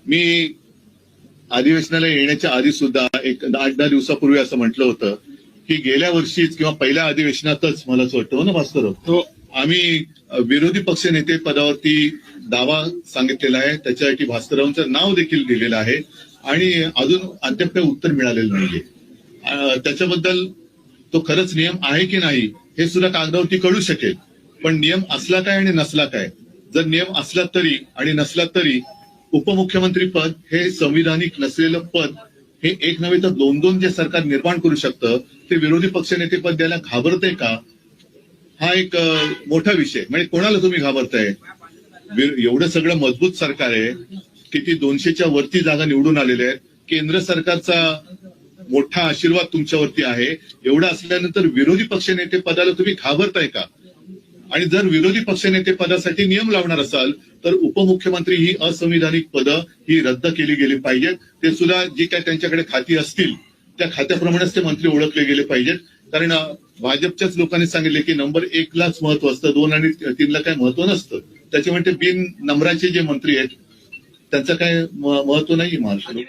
मी अधिवेशनाला येण्याच्या आधी सुद्धा एक 8-10 दिवसापूर्वी असं म्हटलं होतं की गेल्या वर्षीच किंवा पहिल्या अधिवेशनातच मला असं वाटतं ना भास्करराव, आम्ही विरोधी पक्ष नेते पदावरती दावा सांगितलेला आहे, त्याच्यासाठी भास्कररावांचं नाव देखील दिलेलं आहे आणि अजून अद्याप काही उत्तर मिळालेलं नाहीये. त्याच्याबद्दल तो खरंच नियम आहे की नाही हे सुद्धा कागदावरती कळू शकेल, पण नियम असला काय आणि नसला काय, जर नियम असला तरी आणि नसला तरी उपमुख्यमंत्री पद हे संविधानिक नसलेलं पद हे एक नव्हे तर 2-2 जे सरकार निर्माण करू शकतं ते विरोधी पक्षनेते पद द्यायला घाबरतंय का, हा एक मोठा विषय. म्हणजे कोणाला तुम्ही घाबरताय? एवढं सगळं मजबूत सरकार आहे, किती 200च्या वरती जागा निवडून आलेल्या आहेत, केंद्र सरकारचा मोठा आशीर्वाद तुमच्यावरती आहे. एवढं असल्यानंतर विरोधी पक्षनेते पदाला तुम्ही घाबरताय का? आणि जर विरोधी पक्षनेते पदासाठी नियम लावणार असाल तर उपमुख्यमंत्री ही असंविधानिक पदं ही रद्द केली गेली पाहिजेत. ते सुद्धा जी काय त्यांच्याकडे खाती असतील त्या खात्याप्रमाणेच ते मंत्री ओळखले गेले पाहिजेत. कारण भाजपच्याच लोकांनी सांगितले की नंबर 1लाच महत्व असतं, 2 आणि 3ला काय महत्व नसतं. त्याच्यामुळे ते बिन नंबराचे जे मंत्री आहेत त्यांचं काय महत्व नाही महाराष्ट्रात.